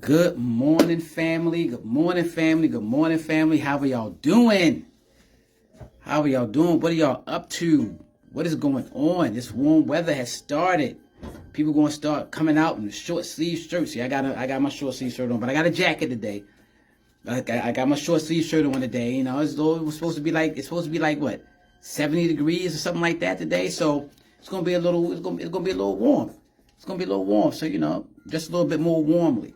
Good morning, family. Good morning, family. Good morning, family. How are y'all doing? How are y'all doing? What are y'all up to? What is going on? This warm weather has started. People going to start coming out in short sleeve shirts. See, I got my short sleeve shirt on, but I got a jacket today. I got my short sleeve shirt on today. You know, it was supposed to be like what, 70 degrees or something like that today. So it's gonna be a little. It's gonna be a little warm. It's gonna be a little warm. So just a little bit more warmly.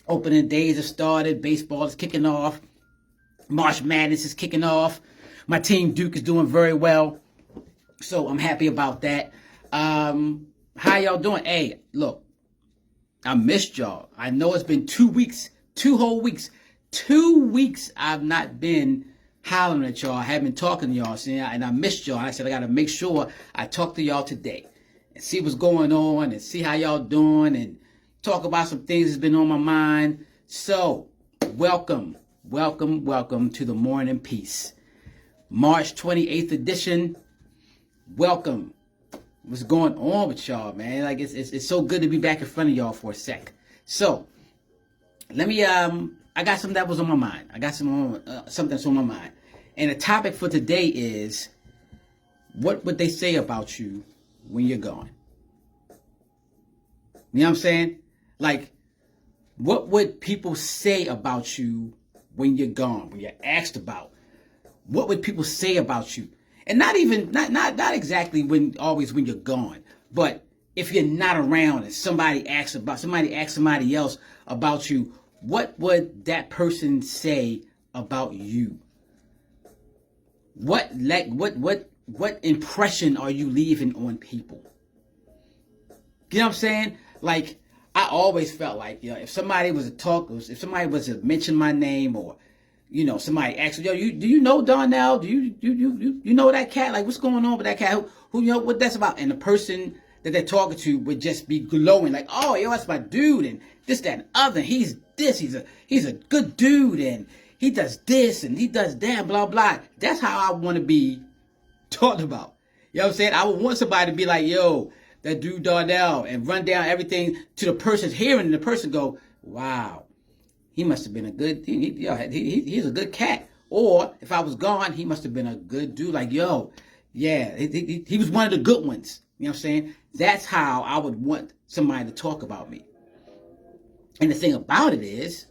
Opening days have started. Baseball is kicking off. March Madness is kicking off. My team Duke is doing very well. So I'm happy about that. How y'all doing? Hey, look, I missed y'all. I know it's been 2 weeks, 2 whole weeks. 2 weeks I've not been hollering at y'all. I haven't been talking to y'all. And I missed y'all. I said I got to make sure I talk to y'all today and see what's going on and see how y'all doing and talk about some things that's been on my mind. So, welcome to the Morning Peace. March 28th edition. Welcome. What's going on with y'all, man? Like it's so good to be back in front of y'all for a sec. So, let me I got something that was on my mind. I got something that's on my mind. And the topic for today is, what would they say about you when you're gone? You know what I'm saying? Like, what would people say about you when you're gone, when you're asked about? What would people say about you? And not exactly always when you're gone, but if you're not around and somebody asks somebody else about you, what would that person say about you? What impression are you leaving on people? You know what I'm saying? Like, I always felt like, if somebody was if somebody was to mention my name, or, somebody asked, do you know Darnell? Do you know that cat? Like, what's going on with that cat? Who what that's about? And the person that they're talking to would just be glowing, like, oh, that's my dude, and this, that, and other. He's this. He's a good dude, and he does this, and he does that, blah, blah. That's how I want to be talked about. You know what I'm saying? I would want somebody to be like, yo, that dude Darnell, and run down everything to the person's hearing, and the person go, wow, he must have been a good, he's a good cat. Or if I was gone, he must have been a good dude. Like, yo, yeah, he was one of the good ones. You know what I'm saying? That's how I would want somebody to talk about me. And the thing about it is,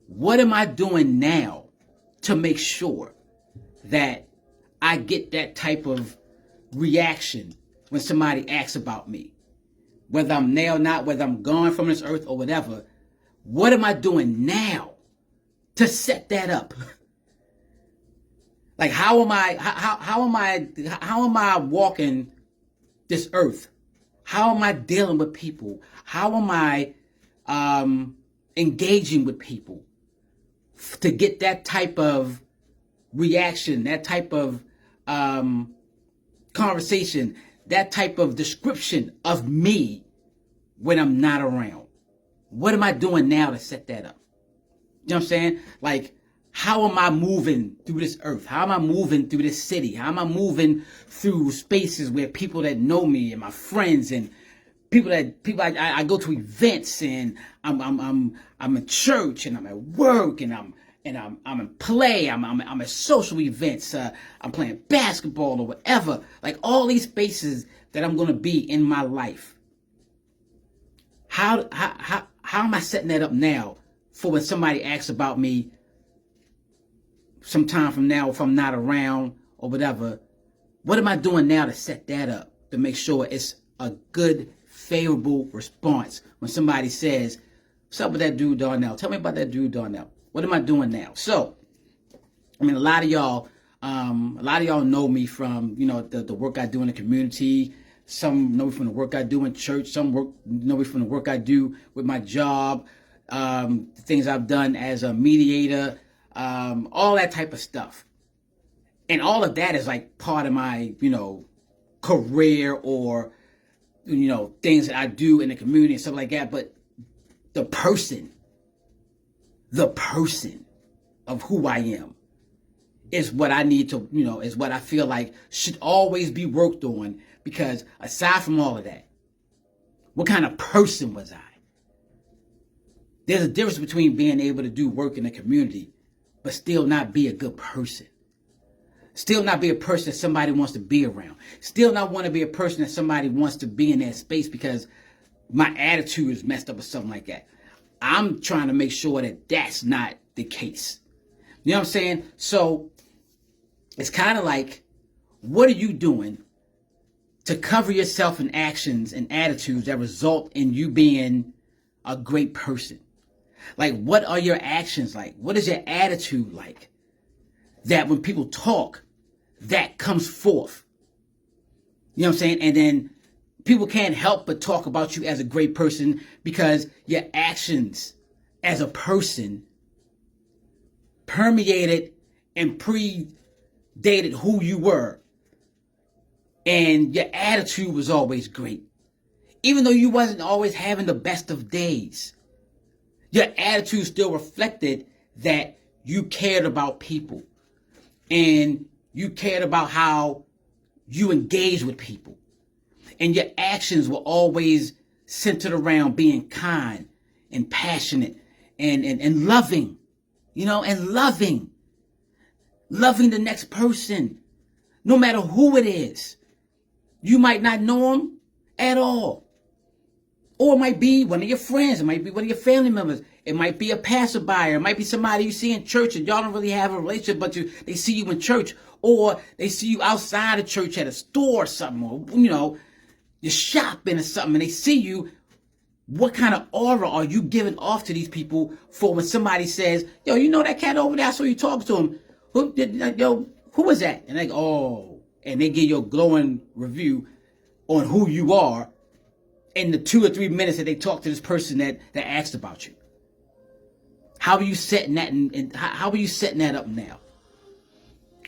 what am I doing now to make sure that I get that type of reaction when somebody asks about me? Whether I'm there or not, whether I'm gone from this earth or whatever, what am I doing now to set that up? Like, how am I walking this earth? How am I dealing with people? How am I engaging with people to get that type of reaction, that type of conversation, that type of description of me when I'm not around? What am I doing now to set that up? You know what I'm saying? Like, how am I moving through this earth? How am I moving through this city? How am I moving through spaces where people that know me and my friends and people I go to events, and I'm in church, and I'm at work, and I'm in play, I'm at social events, I'm playing basketball or whatever. Like, all these spaces that I'm going to be in my life. How am I setting that up now for when somebody asks about me some time from now, if I'm not around or whatever? What am I doing now to set that up, to make sure it's a good, favorable response when somebody says, what's up with that dude Darnell? Tell me about that dude Darnell. What am I doing now? So, I mean, a lot of y'all know me from, the work I do in the community. Some know me from the work I do in church. Some know me from the work I do with my job, the things I've done as a mediator, all that type of stuff. And all of that is like part of my, career, or, things that I do in the community and stuff like that. But the person of who I am is what I need to, is what I feel like should always be worked on. Because aside from all of that, what kind of person was I? There's a difference between being able to do work in the community, but still not be a good person. Still not be a person that somebody wants to be around. Still not want to be a person that somebody wants to be in that space because my attitude is messed up or something like that. I'm trying to make sure that that's not the case. You know what I'm saying? So it's kind of like, what are you doing to cover yourself in actions and attitudes that result in you being a great person? Like, what are your actions like? What is your attitude like? That when people talk, that comes forth. You know what I'm saying? And then people can't help but talk about you as a great person because your actions as a person permeated and predated who you were. And your attitude was always great. Even though you wasn't always having the best of days, your attitude still reflected that you cared about people. And you cared about how you engage with people. And your actions were always centered around being kind and passionate and loving, you know, and loving the next person, no matter who it is. You might not know them at all. Or it might be one of your friends. It might be one of your family members. It might be a passerby. It might be somebody you see in church and y'all don't really have a relationship, but they see you in church. Or they see you outside of church at a store or something. Or, you know, you're shopping or something and they see you. What kind of aura are you giving off to these people for when somebody says, yo, you know that cat over there? I saw you talk to him. Who was that? And they go, oh. And they give you a glowing review on who you are in the 2 or 3 minutes that they talk to this person that asked about you. How are you setting that and how are you setting that up now?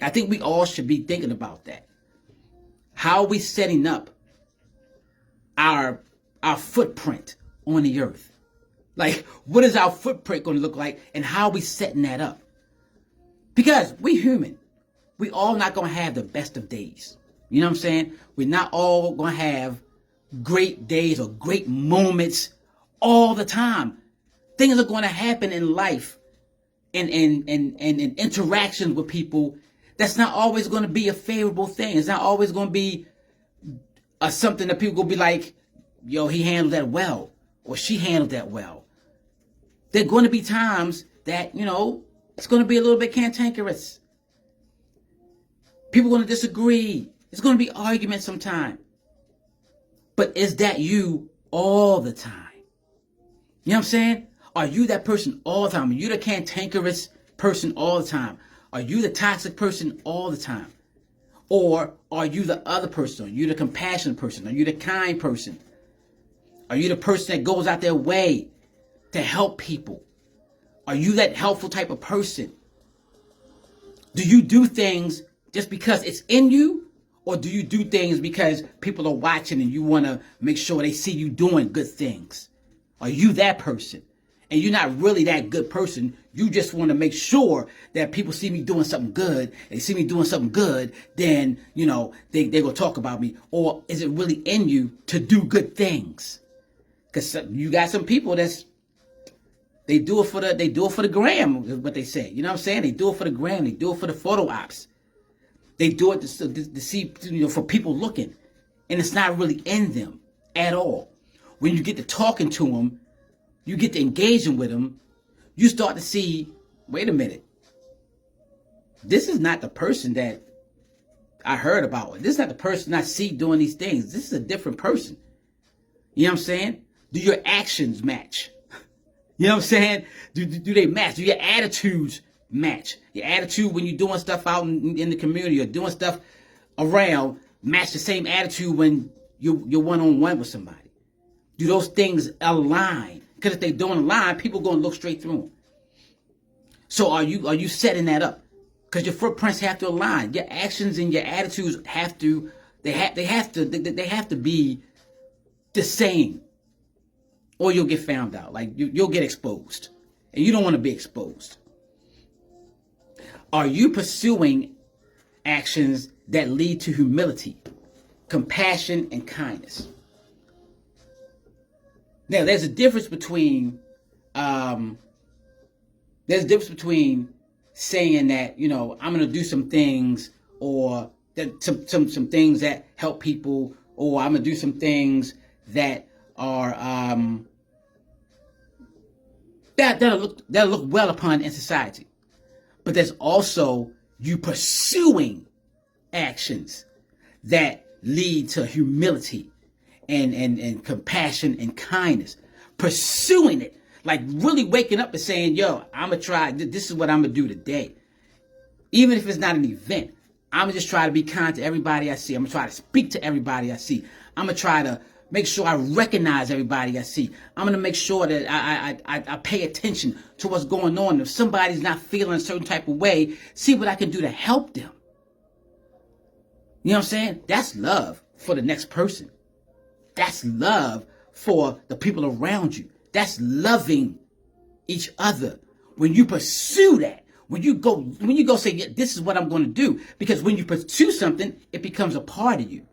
I think we all should be thinking about that. How are we setting up our footprint on the earth? Like, what is our footprint going to look like and how are we setting that up? Because we human. We all not going to have the best of days. You know what I'm saying? We're not all going to have great days or great moments all the time. Things are going to happen in life and in interactions with people. That's not always going to be a favorable thing. It's not always going to be something that people will be like, yo, he handled that well, or she handled that well. There are going to be times that, you know, it's going to be a little bit cantankerous. People are going to disagree. There's going to be arguments sometime. But is that you all the time? You know what I'm saying? Are you that person all the time? Are you the cantankerous person all the time? Are you the toxic person all the time? Or are you the other person? Are you the compassionate person? Are you the kind person? Are you the person that goes out their way to help people? Are you that helpful type of person? Do you do things just because it's in you? Or do you do things because people are watching and you want to make sure they see you doing good things? Are you that person? And you're not really that good person. You just want to make sure that people see me doing something good. They see me doing something good, then, you know, they're going to talk about me. Or is it really in you to do good things? Because you got some people they do it for the gram, is what they say. You know what I'm saying? They do it for the gram. They do it for the photo ops. They do it to see, you know, for people looking. And it's not really in them at all. When you get to talking to them, you get to engaging with them, you start to see, wait a minute. This is not the person that I heard about. This is not the person I see doing these things. This is a different person. You know what I'm saying? Do your actions match? You know what I'm saying? Do they match? Do your attitudes match? Your attitude when you're doing stuff out in the community or doing stuff around match the same attitude when you're one-on-one with somebody? Do those things align? Because if they don't align, people are going to look straight through them. So are you setting that up? Because your footprints have to align. Your actions and your attitudes have to be the same, or you'll get found out. Like you'll get exposed, and you don't want to be exposed. Are you pursuing actions that lead to humility, compassion, and kindness? Now, there's a difference between there's a difference between saying that, you know, I'm going to do some things, or that some things that help people, or I'm going to do some things that are that'll look well upon in society. But there's also you pursuing actions that lead to humility and compassion and kindness. Pursuing it. Like really waking up and saying, yo, I'm going to try. This is what I'm going to do today. Even if it's not an event. I'm going to just try to be kind to everybody I see. I'm going to try to speak to everybody I see. I'm going to try to make sure I recognize everybody I see. I'm going to make sure that I pay attention to what's going on. If somebody's not feeling a certain type of way, see what I can do to help them. You know what I'm saying? That's love for the next person. That's love for the people around you. That's loving each other. When you pursue that, when you go say, yeah, this is what I'm going to do. Because when you pursue something, it becomes a part of you.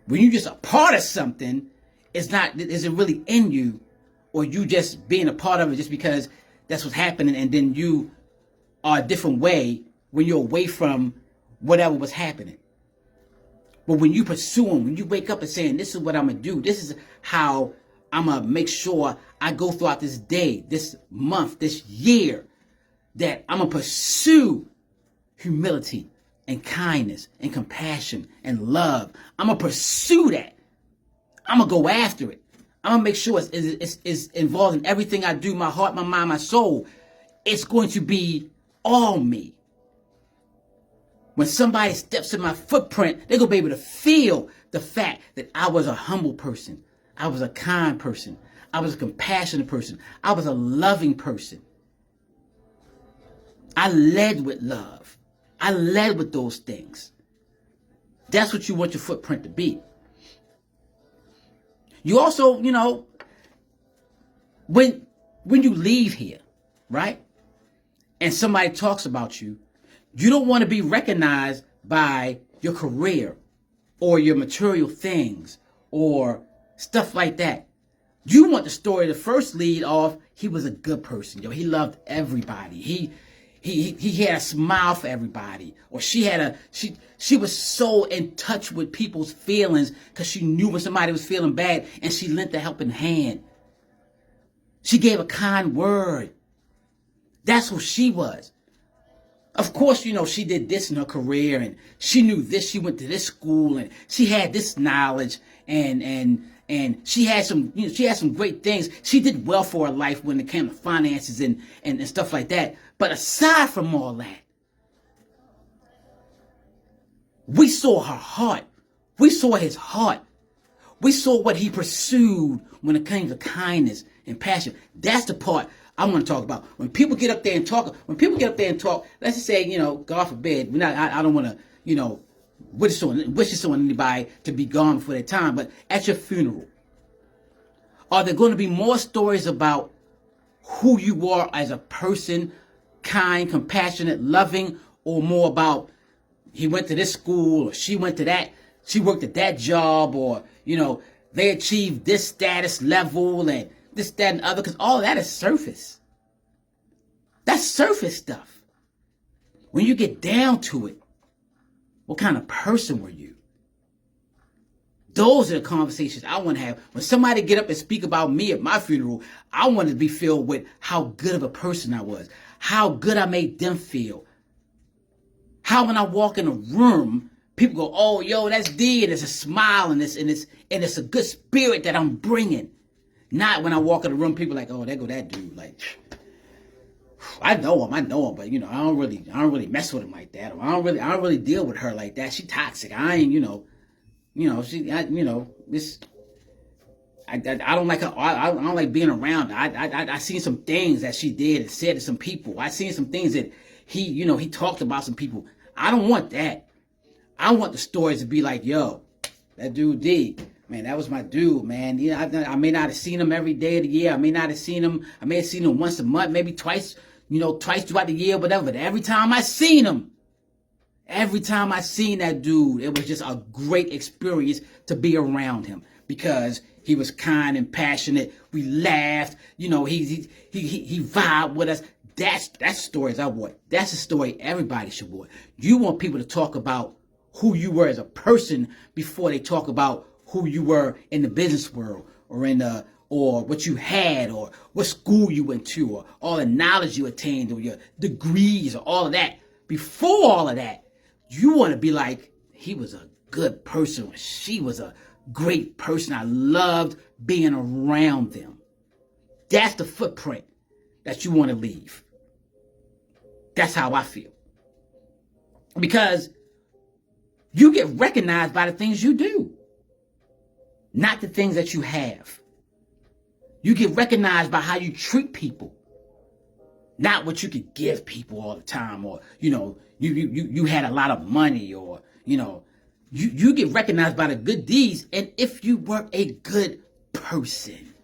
When you're just a part of something, isn't really in you, or you just being a part of it just because that's what's happening, and then you are a different way when you're away from whatever was happening. But when you pursue them, when you wake up and saying, this is what I'm going to do, this is how I'm going to make sure I go throughout this day, this month, this year, that I'm going to pursue humility and kindness and compassion and love. I'm going to pursue that. I'm going to go after it. I'm going to make sure it's involved in everything I do, my heart, my mind, my soul. It's going to be all me. When somebody steps in my footprint, they're going to be able to feel the fact that I was a humble person. I was a kind person. I was a compassionate person. I was a loving person. I led with love. I led with those things. That's what you want your footprint to be. You also, you know, when you leave here, right? And somebody talks about you, you don't want to be recognized by your career or your material things or stuff like that. You want the story to first lead off, he was a good person. Yo, he loved everybody. He had a smile for everybody. Or she was so in touch with people's feelings because she knew when somebody was feeling bad and she lent a helping hand. She gave a kind word. That's who she was. Of course, you know, she did this in her career and she knew this. She went to this school and she had this knowledge and she had some, you know, she had some great things. She did well for her life when it came to finances and stuff like that. But aside from all that, we saw her heart. We saw his heart. We saw what he pursued when it came to kindness and passion. That's the part I want to talk about. When people get up there and talk, let's just say, you know, God forbid, I don't want to, you know, wish on anybody to be gone before their time, but at your funeral, are there going to be more stories about who you are as a person, kind, compassionate, loving, or more about he went to this school or she went to that, she worked at that job, or, you know, they achieved this status level and this, that, and other, because all that is surface. That's surface stuff. When you get down to it, what kind of person were you? Those are the conversations I want to have. When somebody get up and speak about me at my funeral, I want to be filled with how good of a person I was, how good I made them feel. How when I walk in a room, people go, oh, yo, that's D, and it's a smile, and it's a good spirit that I'm bringing. Not when I walk in the room, people are like, oh, there go that dude. Like, I know him, but you know, I don't really mess with him like that, or I don't really deal with her like that. She toxic. I ain't, I don't like her. I don't like being around her. I seen some things that she did and said to some people. I seen some things that he talked about some people. I don't want that. I want the stories to be like, yo, that dude D, man, that was my dude, man. You know, I may not have seen him every day of the year. I may not have seen him. I may have seen him once a month, maybe twice throughout the year, whatever. But every time I seen that dude, it was just a great experience to be around him. because he was kind and passionate. We laughed. You know, he vibed with us. That's stories I want. That's a story everybody should want. You want people to talk about who you were as a person before they talk about who you were in the business world or what you had or what school you went to or all the knowledge you attained or your degrees or all of that. Before all of that, you want to be like, he was a good person. She was a great person. I loved being around them. That's the footprint that you want to leave. That's how I feel. Because you get recognized by the things you do, not the things that you have. You get recognized by how you treat people, not what you can give people all the time, or, you know, you had a lot of money, or, you know, you get recognized by the good deeds. And if you were a good person,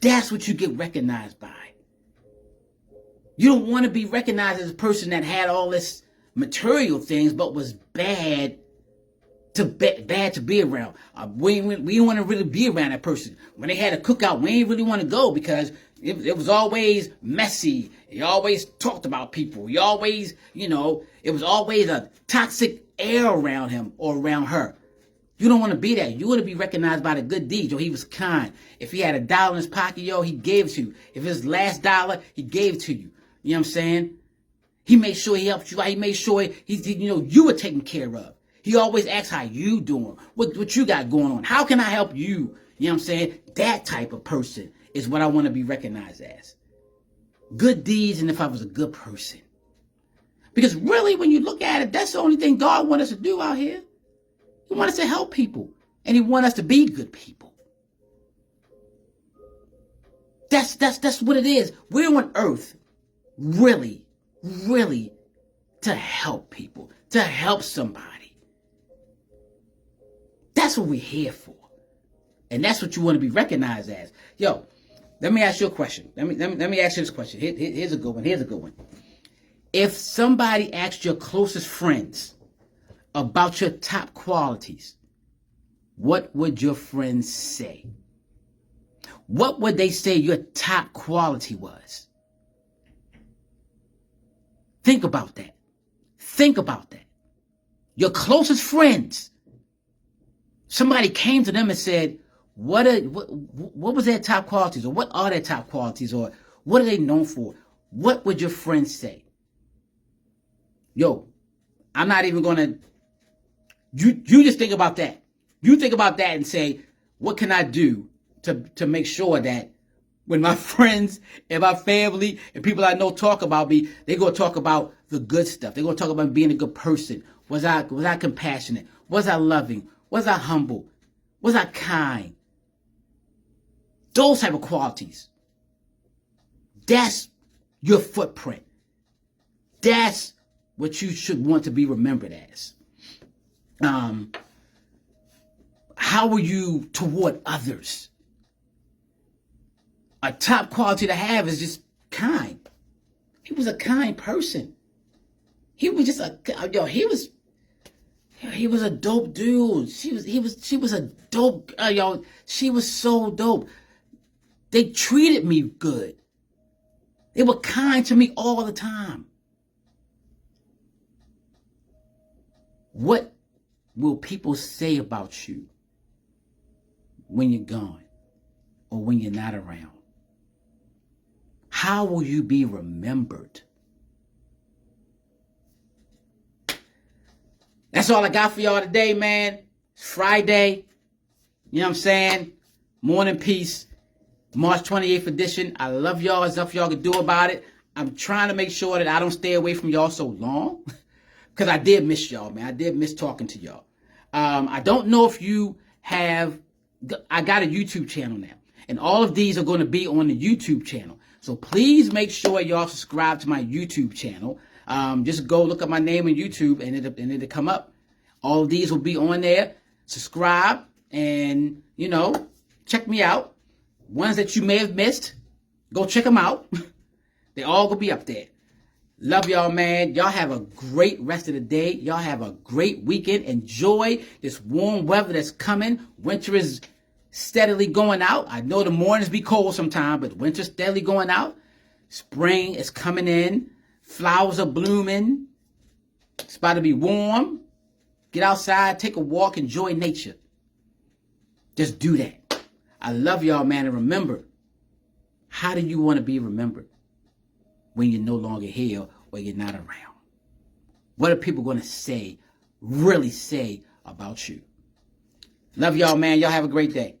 that's what you get recognized by. You don't want to be recognized as a person that had all this material things, but was bad to be around. We didn't want to really be around that person. When they had a cookout, we didn't really want to go because it was always messy. He always talked about people. He always, you know, it was always a toxic air around him or around her. You don't want to be that. You want to be recognized by the good deeds. Yo, he was kind. If he had $1 in his pocket, yo, he gave it to you. If his last dollar, he gave it to you. You know what I'm saying? He made sure he helped you out. He made sure you were taken care of. He always asks how you doing, what you got going on. How can I help you? You know what I'm saying? That type of person is what I want to be recognized as. Good deeds, and if I was a good person. Because really, when you look at it, that's the only thing God wants us to do out here. He wants us to help people, and he wants us to be good people. That's what it is. We're on earth, really, really, to help people, to help somebody. That's what we're here for. And that's what you want to be recognized as. Yo, let me ask you a question. Let me ask you this question. Here's a good one. If somebody asked your closest friends about your top qualities, what would your friends say? What would they say your top quality was? Think about that. Think about that. Your closest friends. Somebody came to them and said, what was their top qualities, or what are their top qualities, or what are they known for? What would your friends say? Yo, I'm not even going to, you just think about that. You think about that and say, what can I do to make sure that when my friends and my family and people I know talk about me, they're going to talk about the good stuff. They're going to talk about being a good person. Was I compassionate? Was I loving? Was I humble? Was I kind? Those type of qualities. That's your footprint. That's what you should want to be remembered as. How were you toward others? A top quality to have is just kind. He was a kind person. He was just he was a dope dude. She was a dope, she was so dope. They treated me good. They were kind to me all the time. What will people say about you when you're gone or when you're not around? How will you be remembered? That's all I got for y'all today, man. It's Friday. You know what I'm saying? Morning Peace. March 28th edition. I love y'all. There's nothing y'all can do about it. I'm trying to make sure that I don't stay away from y'all so long. Because I did miss y'all, man. I did miss talking to y'all. I don't know if you have... I got a YouTube channel now. And all of these are going to be on the YouTube channel. So please make sure y'all subscribe to my YouTube channel. Just go look up my name on YouTube and it'll come up. All of these will be on there. Subscribe and, check me out. Ones that you may have missed, go check them out. They all gonna be up there. Love y'all, man. Y'all have a great rest of the day. Y'all have a great weekend. Enjoy this warm weather that's coming. Winter is steadily going out. I know the mornings be cold sometimes, but winter's steadily going out. Spring is coming in. Flowers are blooming. It's about to be warm. Get outside, take a walk, enjoy nature. Just do that. I love y'all, man. And remember, how do you want to be remembered when you're no longer here or you're not around? What are people going to say, really say about you? Love y'all, man. Y'all have a great day.